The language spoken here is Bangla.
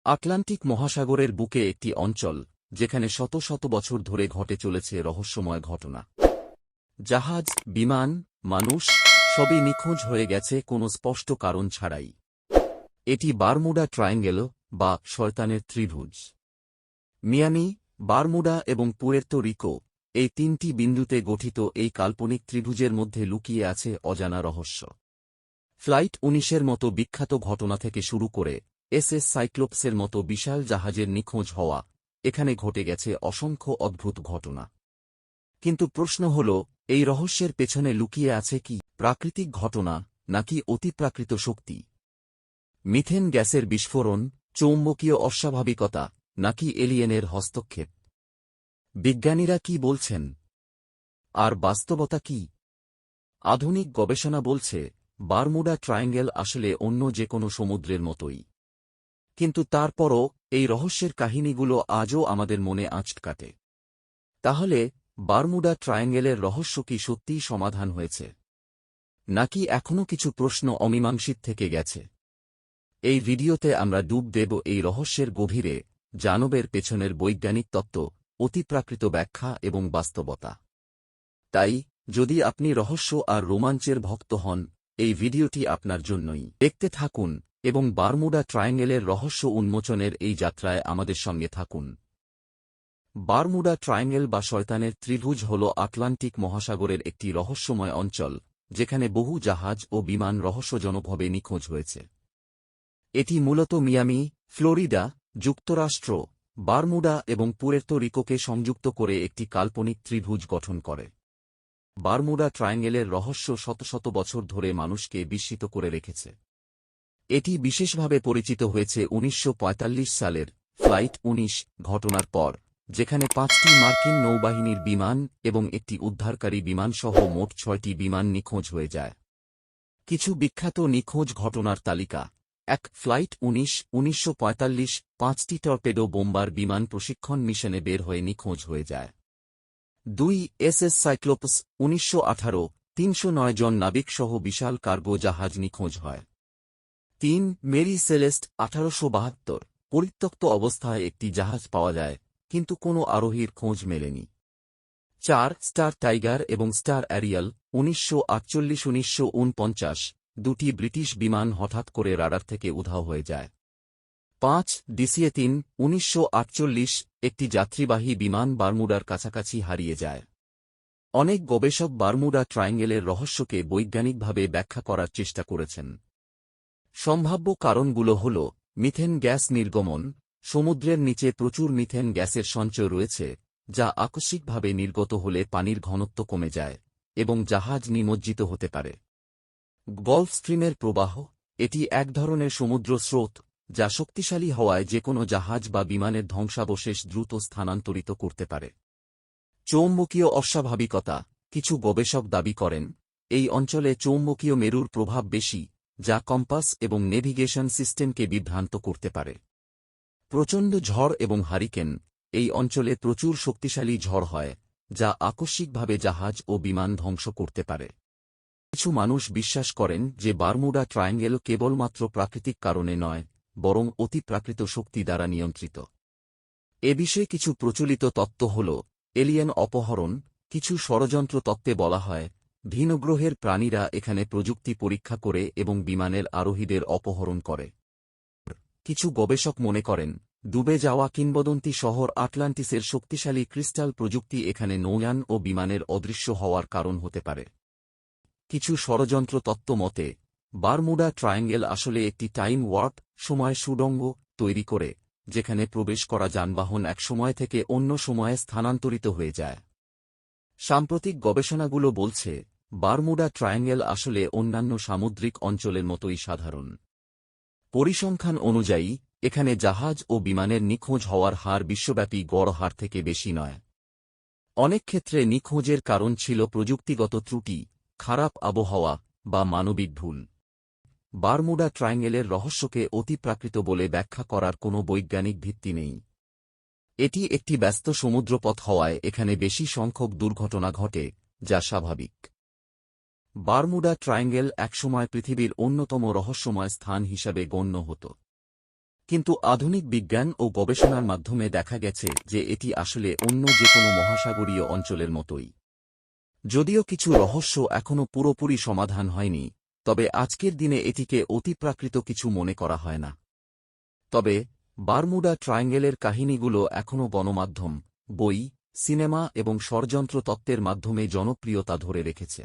আটলান্টিক মহাসাগরের বুকে একটি অঞ্চল, যেখানে শত শত বছর ধরে ঘটে চলেছে রহস্যময় ঘটনা। জাহাজ, বিমান, মানুষ সবই নিখোঁজ হয়ে গেছে কোনো স্পষ্ট কারণ ছাড়াই। এটি বারমুডা ট্রায়াঙ্গেল বা শয়তানের ত্রিভুজ। মিয়ামি, বারমুডা এবং পুয়ের্তো রিকো, এই তিনটি বিন্দুতে গঠিত এই কাল্পনিক ত্রিভুজের মধ্যে লুকিয়ে আছে অজানা রহস্য। ফ্লাইট ১৯-এর মতো বিখ্যাত ঘটনা থেকে শুরু করে এসএস সাইক্লোপসের মতো বিশাল জাহাজের নিখোঁজ হওয়া, এখানে ঘটে গেছে অসংখ্য অদ্ভুত ঘটনা। কিন্তু প্রশ্ন হল, এই রহস্যের পেছনে লুকিয়ে আছে কি প্রাকৃতিক ঘটনা নাকি অতিপ্রাকৃত শক্তি? মিথেন গ্যাসের বিস্ফোরণ, চৌম্বকীয় অস্বাভাবিকতা নাকি এলিয়েনের হস্তক্ষেপ? বিজ্ঞানীরা কি বলছেন, আর বাস্তবতা কি? আধুনিক গবেষণা বলছে বারমুডা ট্রায়াঙ্গেল আসলে অন্য যে কোনো সমুদ্রের মতোই। কিন্তু তারপরও এই রহস্যের কাহিনীগুলো আজও আমাদের মনে আঁচ কাটে। তাহলে বারমুডা ট্রায়াঙ্গেলের রহস্য কি সত্যিই সমাধান হয়েছে, নাকি এখনও কিছু প্রশ্ন অমীমাংসিত থেকে গেছে? এই ভিডিওতে আমরা ডুব দেব এই রহস্যের গভীরে, জানবের পেছনের বৈজ্ঞানিক তত্ত্ব, অতিপ্রাকৃত ব্যাখ্যা এবং বাস্তবতা। তাই যদি আপনি রহস্য আর রোমাঞ্চের ভক্ত হন, এই ভিডিওটি আপনার জন্যই। দেখতে থাকুন এবং বারমুডা ট্রায়াঙ্গেলের রহস্য উন্মোচনের এই যাত্রায় আমাদের সঙ্গে থাকুন। বারমুডা ট্রায়াঙ্গেল বা শয়তানের ত্রিভুজ হল আটলান্টিক মহাসাগরের একটি রহস্যময় অঞ্চল, যেখানে বহু জাহাজ ও বিমান রহস্যজনকভাবে নিখোঁজ হয়েছে। এটি মূলত মিয়ামি, ফ্লোরিডা, যুক্তরাষ্ট্র, বারমুডা এবং পুয়ের্তো রিকোকে সংযুক্ত করে একটি কাল্পনিক ত্রিভুজ গঠন করে। বারমুডা ট্রায়াঙ্গেলের রহস্য শত শত বছর ধরে মানুষকে বিস্মিত করে রেখেছে। এটি বিশেষভাবে পরিচিত হয়েছে ১৯৪৫ সালের ফ্লাইট ১৯ ঘটনার পর, যেখানে ৫টি মার্কিন নৌবাহিনীর বিমান এবং একটি উদ্ধারকারী বিমানসহ মোট ৬টি বিমান নিখোঁজ হয়ে যায়। কিছু বিখ্যাত নিখোঁজ ঘটনার তালিকা: ১. ফ্লাইট ১৯, ১৯৪৫, ৫টি টর্পেডো বোম্বার বিমান প্রশিক্ষণ মিশনে বের হয়ে নিখোঁজ হয়ে যায়। ২. এসএস সাইক্লোপস, ১৯১৮, ৩০৯ জন নাবিকসহ বিশাল কার্গো জাহাজ নিখোঁজ হয়। ৩. মেরি সেলেস্ট, ১৮৭২, পরিত্যক্ত অবস্থায় একটি জাহাজ পাওয়া যায়, কিন্তু কোনো আরোহীর খোঁজ মেলেনি। ৪. স্টার টাইগার এবং স্টার অ্যারিয়াল, ১৯৪৮-১৯৪৯, দুটি ব্রিটিশ বিমান হঠাৎ করে রাডার থেকে উধাও হয়ে যায়। ৫. ডিসিএ-৩, ১৯৪৮, একটি যাত্রীবাহী বিমান বারমুডার কাছাকাছি হারিয়ে যায়। অনেক গবেষক বারমুডা ট্রায়াঙ্গেলের রহস্যকে বৈজ্ঞানিকভাবে ব্যাখ্যা করার চেষ্টা করেছেন। সম্ভাব্য কারণগুলো হল মিথেন গ্যাস নির্গমন, সমুদ্রের নিচে প্রচুর মিথেন গ্যাসের সঞ্চয় রয়েছে, যা আকস্মিকভাবে নির্গত হলে পানির ঘনত্ব কমে যায় এবং জাহাজ নিমজ্জিত হতে পারে। গলফ স্ট্রিমের প্রবাহ, এটি এক ধরনের সমুদ্র স্রোত, যা শক্তিশালী হওয়ায় যে কোনো জাহাজ বা বিমানের ধ্বংসাবশেষ দ্রুত স্থানান্তরিত করতে পারে। চৌম্বকীয় অস্বাভাবিকতা, কিছু গবেষক দাবি করেন এই অঞ্চলে চৌম্বকীয় মেরুর প্রভাব বেশি, যা কম্পাস এবং নেভিগেশন সিস্টেমকে বিভ্রান্ত করতে পারে। প্রচণ্ড ঝড় এবং হারিকেন, এই অঞ্চলে প্রচুর শক্তিশালী ঝড় হয়, যা আকস্মিকভাবে জাহাজ ও বিমান ধ্বংস করতে পারে। কিছু মানুষ বিশ্বাস করেন যে বারমুডা ট্রায়াঙ্গেল কেবলমাত্র প্রাকৃতিক কারণে নয়, বরং অতিপ্রাকৃত শক্তি দ্বারা নিয়ন্ত্রিত। এ বিষয়ে কিছু প্রচলিত তত্ত্ব হল এলিয়েন অপহরণ। কিছু ষড়যন্ত্র তত্ত্বে বলা হয় ভিনগ্রহের প্রাণীরা এখানে প্রযুক্তি পরীক্ষা করে এবং বিমানের আরোহীদের অপহরণ করে। কিছু গবেষক মনে করেন ডুবে যাওয়া কিংবদন্তি শহর আটলান্টিসের শক্তিশালী ক্রিস্টাল প্রযুক্তি এখানে নৌযান ও বিমানের অদৃশ্য হওয়ার কারণ হতে পারে। কিছু ষড়যন্ত্র তত্ত্ব মতে বারমুডা ট্রায়াঙ্গেল আসলে একটি টাইম ওয়ার্প, সময় সুড়ঙ্গ তৈরি করে, যেখানে প্রবেশ করা যানবাহন এক সময় থেকে অন্য সময়ে স্থানান্তরিত হয়ে যায়। সাম্প্রতিক গবেষণাগুলো বলছে বারমুডা ট্রায়াঙ্গেল আসলে অন্যান্য সামুদ্রিক অঞ্চলের মতোই সাধারণ। পরিসংখ্যান অনুযায়ী এখানে জাহাজ ও বিমানের নিখোঁজ হওয়ার হার বিশ্বব্যাপী গড় হার থেকে বেশি নয়। অনেক ক্ষেত্রে নিখোঁজের কারণ ছিল প্রযুক্তিগত ত্রুটি, খারাপ আবহাওয়া বা মানবিক ভুল। বারমুডা ট্রায়াঙ্গেলের রহস্যকে অতিপ্রাকৃত বলে ব্যাখ্যা করার কোনো বৈজ্ঞানিক ভিত্তি নেই। এটি একটি ব্যস্ত সমুদ্রপথ হওয়ায় এখানে বেশি সংখ্যক দুর্ঘটনা ঘটে, যা স্বাভাবিক। বারমুডা ট্রায়াঙ্গেল একসময় পৃথিবীর অন্যতম রহস্যময় স্থান হিসাবে গণ্য হতো। কিন্তু আধুনিক বিজ্ঞান ও গবেষণার মাধ্যমে দেখা গেছে যে এটি আসলে অন্য যে কোনো মহাসাগরীয় অঞ্চলের মতোই। যদিও কিছু রহস্য এখনও পুরোপুরি সমাধান হয়নি, তবে আজকের দিনে এটিকে অতিপ্রাকৃত কিছু মনে করা হয় না। তবে বারমুডা ট্রায়াঙ্গেলের কাহিনীগুলো এখনও গণমাধ্যম, বই, সিনেমা এবং ষড়যন্ত্র তত্ত্বের মাধ্যমে জনপ্রিয়তা ধরে রেখেছে।